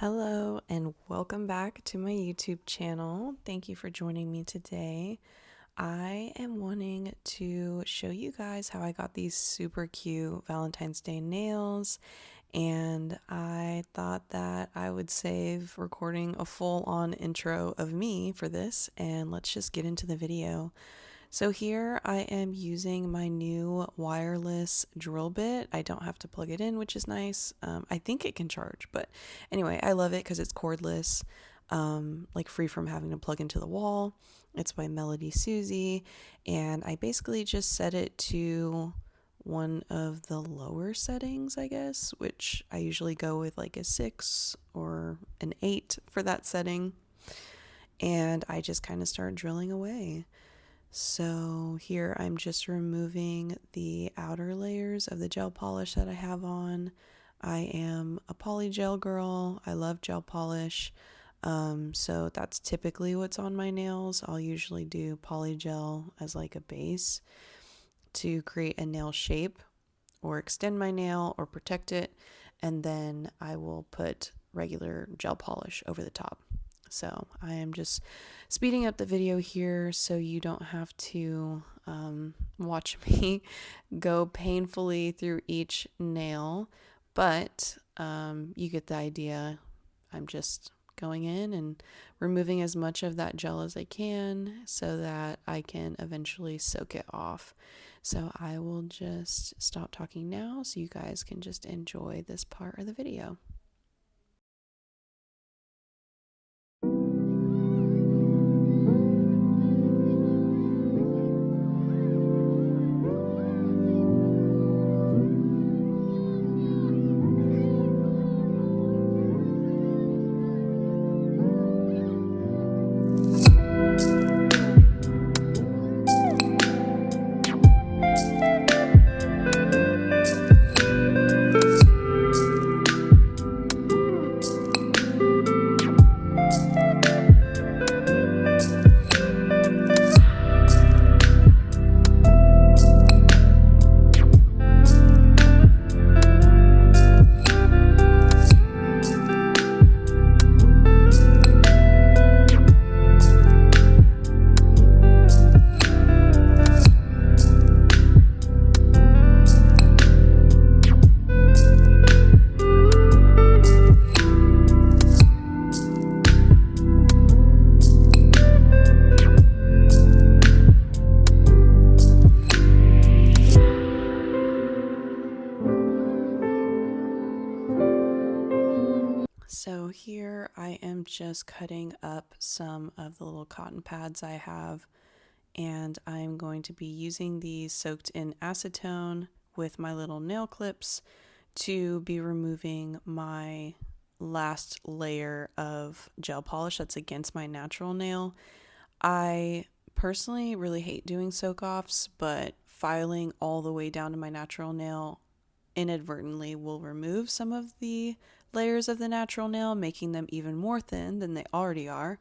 Hello and welcome back to my YouTube channel. Thank you for joining me today. I am wanting to show you guys how I got these super cute Valentine's Day nails, and I thought that I would save recording a full-on intro of me for this, and let's just get into the video. So here I am using my new wireless drill bit. I don't have to plug it in, which is nice. I think it can charge, but anyway, I love it because it's cordless, like free from having to plug into the wall. It's by Melody Susie, and I basically just set it to one of the lower settings, I guess, which I usually go with like a 6 or an 8 for that setting. And I just kind of start drilling away. So here I'm just removing the outer layers of the gel polish that I have on. I am a Polygel girl. I love gel polish. So that's typically what's on my nails. I'll usually do Polygel as like a base to create a nail shape or extend my nail or protect it. And then I will put regular gel polish over the top. So I am just speeding up the video here so you don't have to watch me go painfully through each nail, but you get the idea. I'm just going in and removing as much of that gel as I can so that I can eventually soak it off. So I will just stop talking now so you guys can just enjoy this part of the video. So here I am just cutting up some of the little cotton pads I have, and I'm going to be using these soaked in acetone with my little nail clips to be removing my last layer of gel polish that's against my natural nail. I personally really hate doing soak-offs, but filing all the way down to my natural nail inadvertently will remove some of the layers of the natural nail, making them even more thin than they already are.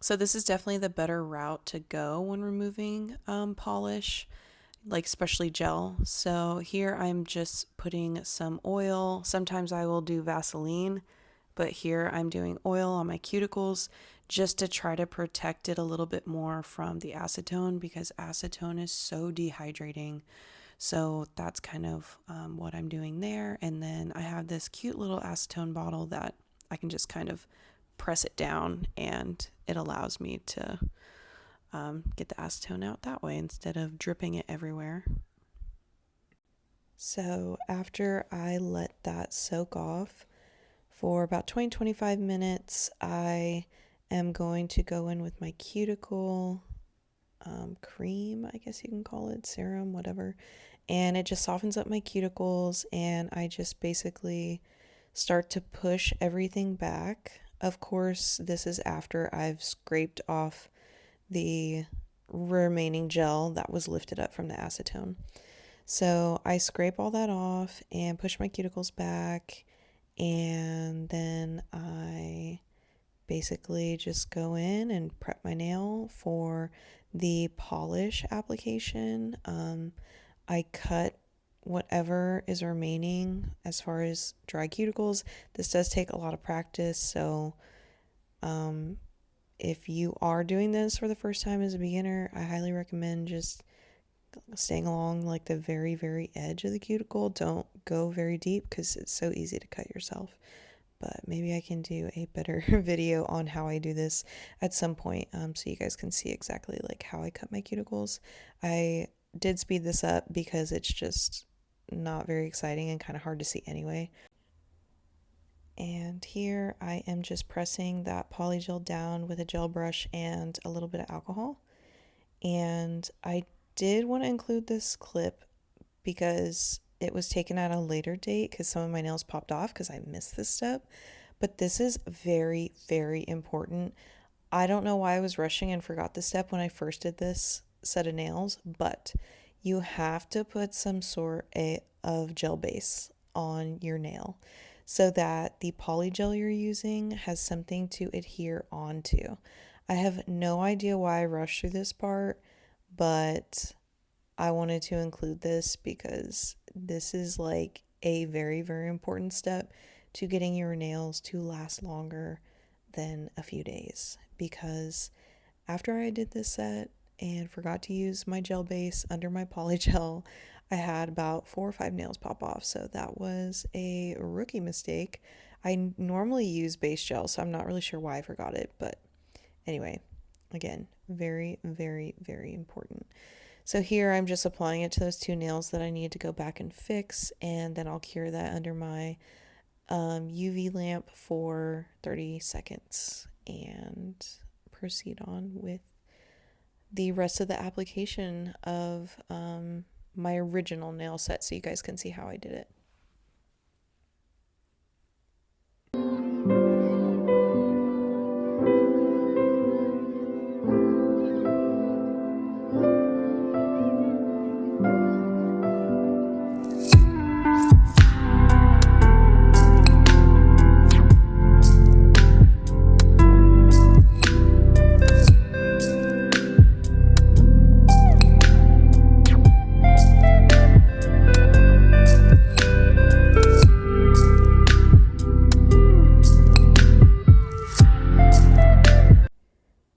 So this is definitely the better route to go when removing polish, like especially gel. So here I'm just putting some oil. Sometimes I will do Vaseline, but here I'm doing oil on my cuticles just to try to protect it a little bit more from the acetone, because acetone is so dehydrating. So that's kind of what I'm doing there. And then I have this cute little acetone bottle that I can just kind of press it down, and it allows me to get the acetone out that way instead of dripping it everywhere. So after I let that soak off for about 20-25 minutes, I am going to go in with my cuticle cream, I guess you can call it, serum, whatever, and it just softens up my cuticles, and I just basically start to push everything back. Of course, this is after I've scraped off the remaining gel that was lifted up from the acetone. So I scrape all that off and push my cuticles back, and then I basically just go in and prep my nail for the polish application. I cut whatever is remaining as far as dry cuticles. This does take a lot of practice, so if you are doing this for the first time as a beginner, I highly recommend just staying along like the very, very edge of the cuticle. Don't go very deep because it's so easy to cut yourself. But maybe I can do a better video on how I do this at some point, so you guys can see exactly like how I cut my cuticles. I did speed this up because it's just not very exciting and kind of hard to see anyway. And here I am just pressing that polygel down with a gel brush and a little bit of alcohol. And I did want to include this clip because it was taken at a later date because some of my nails popped off because I missed this step. But this is very, very important. I don't know why I was rushing and forgot this step when I first did this set of nails, but you have to put some sort of gel base on your nail so that the polygel you're using has something to adhere onto. I have no idea why I rushed through this part, but I wanted to include this because this is like a very, very important step to getting your nails to last longer than a few days. Because after I did this set and forgot to use my gel base under my polygel, I had about 4 or 5 nails pop off. So that was a rookie mistake. I normally use base gel, so I'm not really sure why I forgot it. But anyway, again, very, very, very important. So here I'm just applying it to those 2 nails that I need to go back and fix, and then I'll cure that under my UV lamp for 30 seconds and proceed on with the rest of the application of my original nail set so you guys can see how I did it.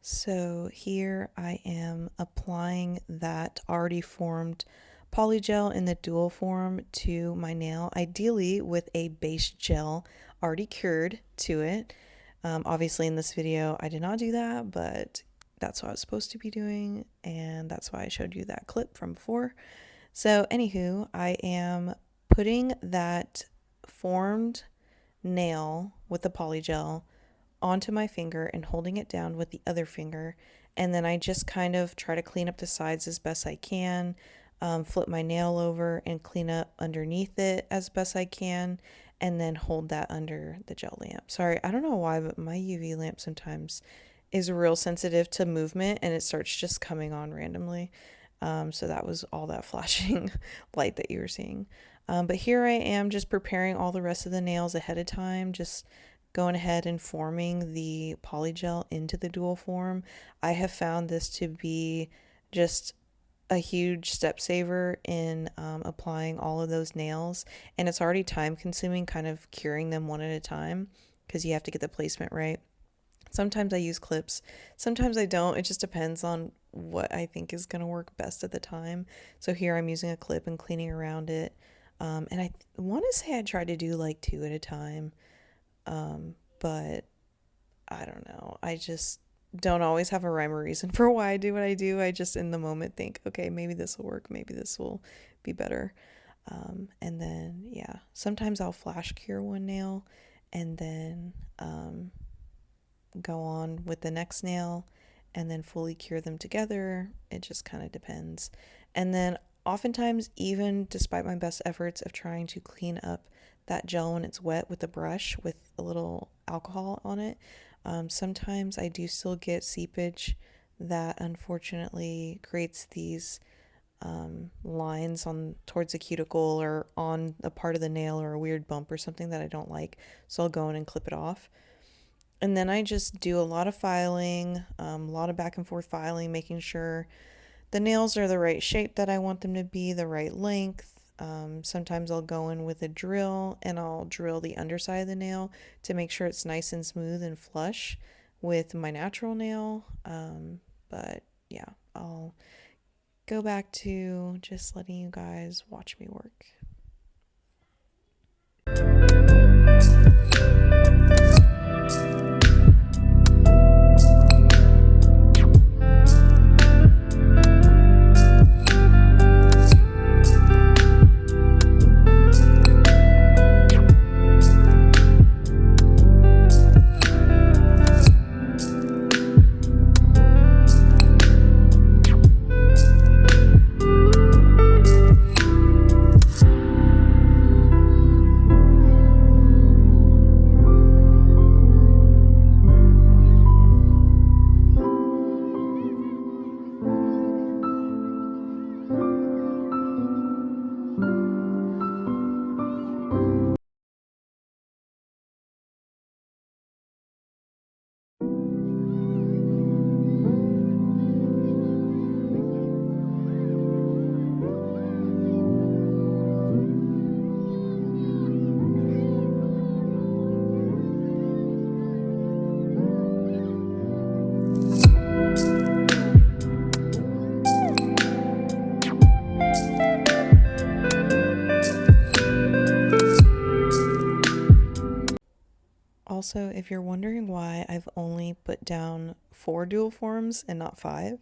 So here I am applying that already formed polygel in the dual form to my nail, ideally with a base gel already cured to it. Obviously in this video I did not do that, but that's what I was supposed to be doing, and that's why I showed you that clip from before. So anywho, I am putting that formed nail with the polygel onto my finger and holding it down with the other finger, and then I just kind of try to clean up the sides as best I can, flip my nail over and clean up underneath it as best I can, and then hold that under the gel lamp. Sorry, I don't know why, but my UV lamp sometimes is real sensitive to movement and it starts just coming on randomly. So that was all that flashing light that you were seeing. But here I am just preparing all the rest of the nails ahead of time, just going ahead and forming the polygel into the dual form. I have found this to be just a huge step saver in applying all of those nails, and it's already time consuming kind of curing them one at a time because you have to get the placement right. Sometimes I use clips, sometimes I don't. It just depends on what I think is going to work best at the time. So here I'm using a clip and cleaning around it, and I want to say I tried to do like 2 at a time, but I don't know. I just don't always have a rhyme or reason for why I do what I do. I just in the moment think, okay, maybe this will work, maybe this will be better. And then, yeah, sometimes I'll flash cure one nail and then go on with the next nail and then fully cure them together. It just kind of depends. And then oftentimes, even despite my best efforts of trying to clean up that gel when it's wet with a brush with a little alcohol on it, sometimes I do still get seepage that unfortunately creates these lines on towards the cuticle or on a part of the nail or a weird bump or something that I don't like. So I'll go in and clip it off. And then I just do a lot of filing, a lot of back and forth filing, making sure the nails are the right shape that I want them to be, the right length, Sometimes I'll go in with a drill and I'll drill the underside of the nail to make sure it's nice and smooth and flush with my natural nail. But yeah, I'll go back to just letting you guys watch me work. Also, if you're wondering why I've only put down 4 dual forms and not 5,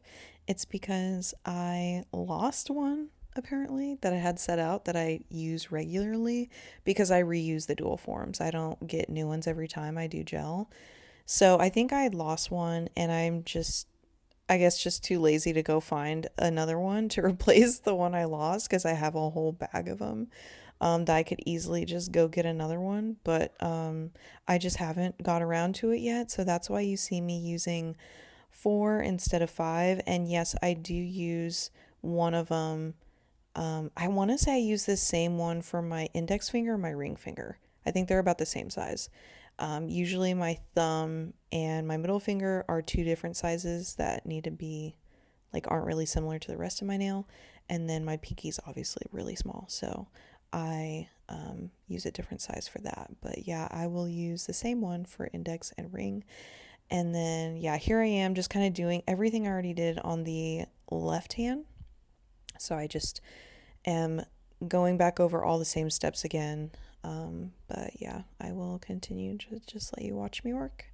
it's because I lost one apparently that I had set out that I use regularly because I reuse the dual forms. I don't get new ones every time I do gel. So I think I had lost one and I'm just, I guess, just too lazy to go find another one to replace the one I lost because I have a whole bag of them. That I could easily just go get another one, but I just haven't got around to it yet. So that's why you see me using 4 instead of 5. And yes, I do use one of them. I want to say I use this same one for my index finger and my ring finger. I think they're about the same size. Usually my thumb and my middle finger are 2 different sizes that need to be, like, aren't really similar to the rest of my nail. And then my pinky's obviously really small. So I use a different size for that. But yeah, I will use the same one for index and ring. And then yeah, here I am just kind of doing everything I already did on the left hand. So I just am going back over all the same steps again. But yeah, I will continue to just let you watch me work.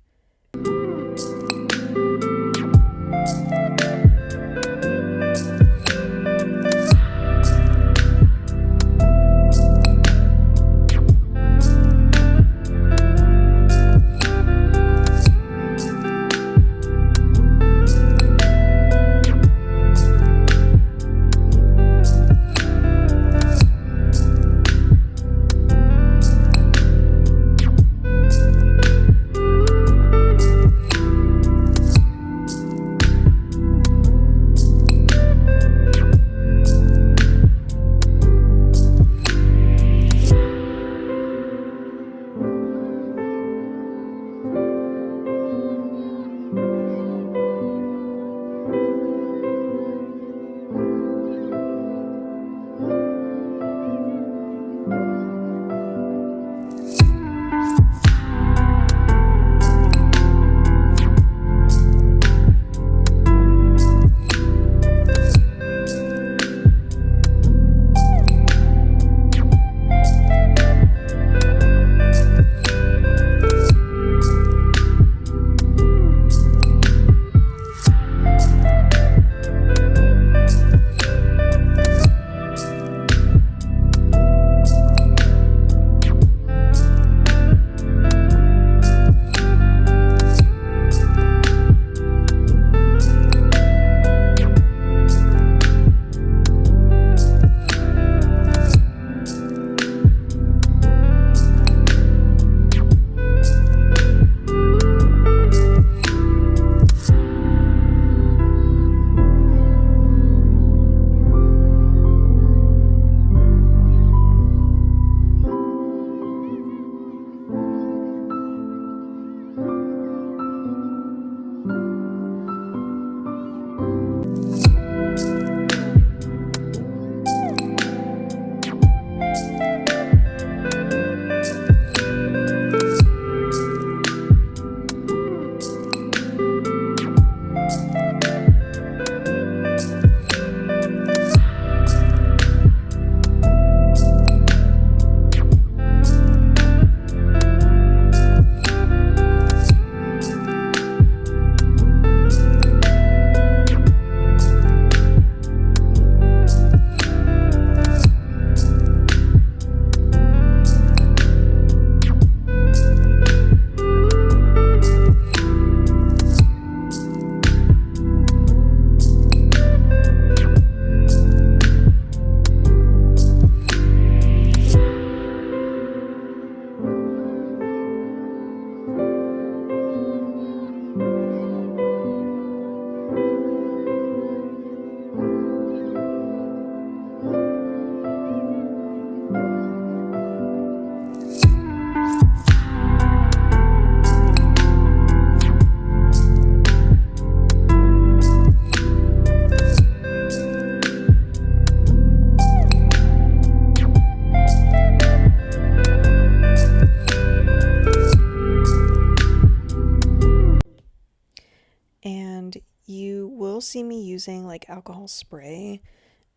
see me using like alcohol spray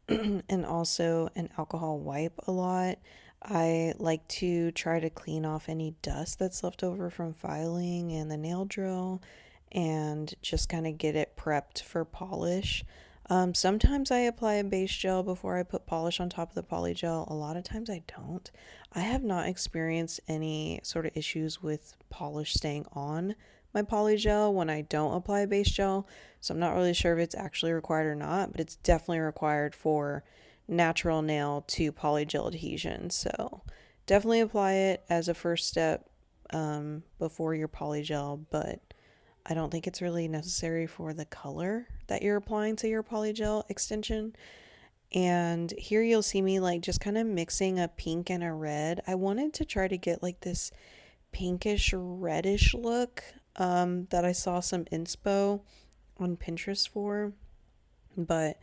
and also an alcohol wipe a lot. I like to try to clean off any dust that's left over from filing and the nail drill and just kind of get it prepped for polish. Sometimes I apply a base gel before I put polish on top of the polygel. A lot of times I don't. I have not experienced any sort of issues with polish staying on my polygel when I don't apply a base gel, so I'm not really sure if it's actually required or not, but it's definitely required for natural nail to polygel adhesion. So definitely apply it as a first step before your polygel, but I don't think it's really necessary for the color that you're applying to your polygel extension. And here you'll see me like just kind of mixing a pink and a red. I wanted to try to get like this pinkish reddish look that I saw some inspo on Pinterest for, but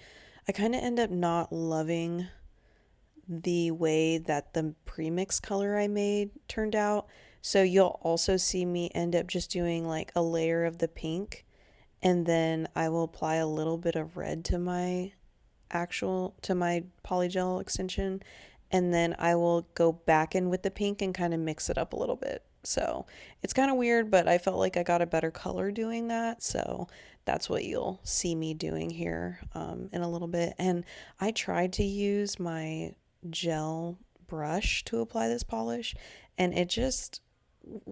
I kind of end up not loving the way that the premix color I made turned out. So you'll also see me end up just doing like a layer of the pink, and then I will apply a little bit of red to my polygel extension, and then I will go back in with the pink and kind of mix it up a little bit. So it's kind of weird, but I felt like I got a better color doing that. So that's what you'll see me doing here in a little bit. And I tried to use my gel brush to apply this polish, and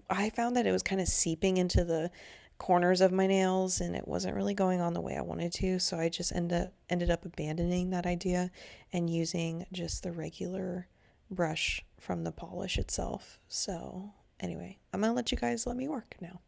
I found that it was kind of seeping into the corners of my nails and it wasn't really going on the way I wanted to. So I just ended up abandoning that idea and using just the regular brush from the polish itself. So anyway, I'm gonna let you guys let me work now.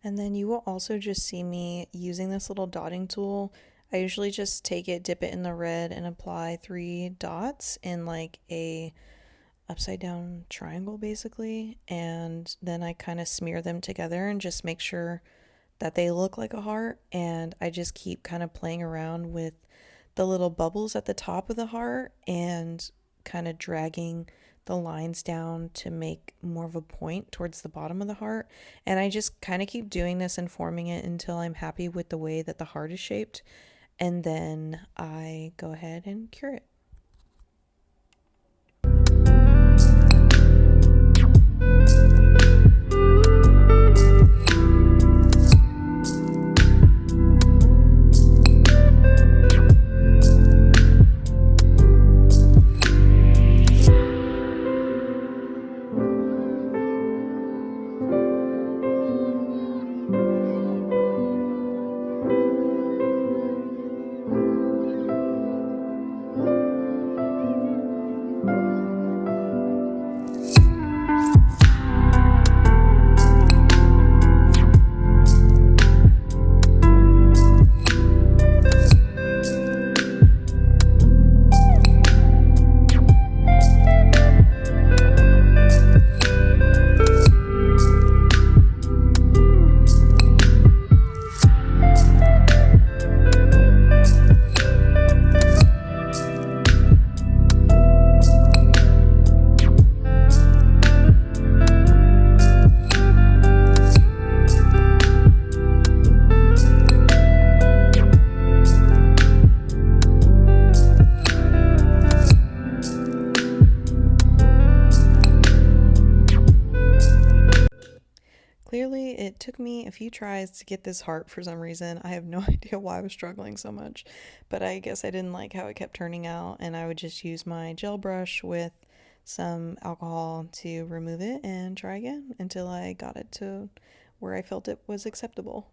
And then you will also just see me using this little dotting tool. I usually just take it, dip it in the red, and apply 3 dots in like a upside down triangle basically. And then I kind of smear them together and just make sure that they look like a heart. And I just keep kind of playing around with the little bubbles at the top of the heart and kind of dragging the lines down to make more of a point towards the bottom of the heart. And I just kind of keep doing this and forming it until I'm happy with the way that the heart is shaped. And then I go ahead and cure it. took me a few tries to get this heart for some reason. I have no idea why I was struggling so much, but I guess I didn't like how it kept turning out, and I would just use my gel brush with some alcohol to remove it and try again until I got it to where I felt it was acceptable.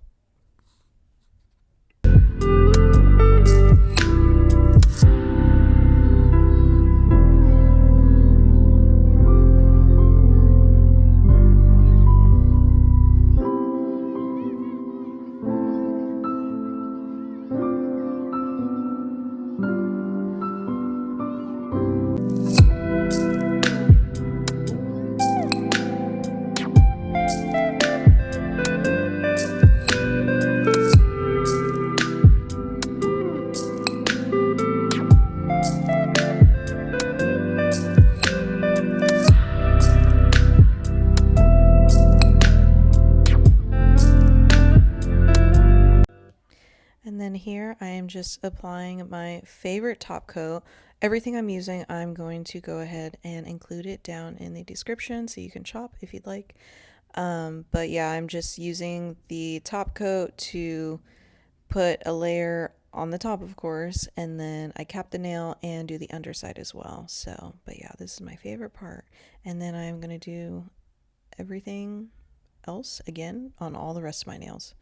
And then here I am just applying my favorite top coat. Everything I'm using, I'm going to go ahead and include it down in the description so you can shop if you'd like. But yeah, I'm just using the top coat to put a layer on the top, of course, and then I cap the nail and do the underside as well. So, but yeah, this is my favorite part. And then I'm going to do everything else again on all the rest of my nails.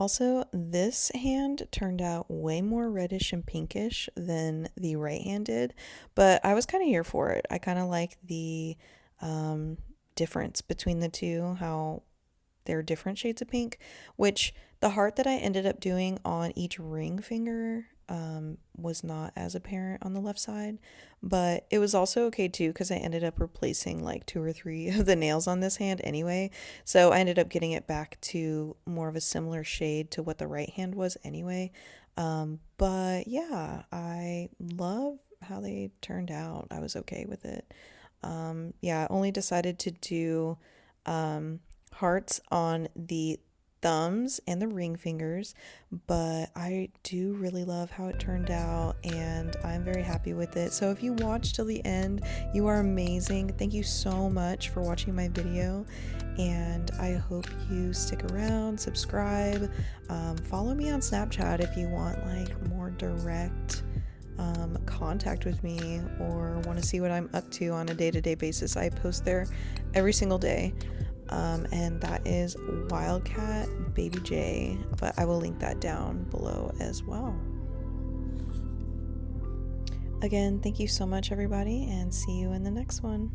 also, this hand turned out way more reddish and pinkish than the right hand did, but I was kind of here for it. I kind of like the difference between the two, how they're different shades of pink, which the heart that I ended up doing on each ring finger was not as apparent on the left side, but it was also okay too because I ended up replacing like 2 or 3 of the nails on this hand anyway, so I ended up getting it back to more of a similar shade to what the right hand was anyway. But yeah, I love how they turned out. I was okay with it. Yeah, I only decided to do hearts on the thumbs and the ring fingers, but I do really love how it turned out and I'm very happy with it. So if you watched till the end, you are amazing. Thank you so much for watching my video, and I hope you stick around, subscribe, follow me on Snapchat if you want like more direct contact with me or want to see what I'm up to on a day-to-day basis. I post there every single day. And that is Wildcat Baby J, but I will link that down below as well. Again, thank you so much, everybody, and see you in the next one.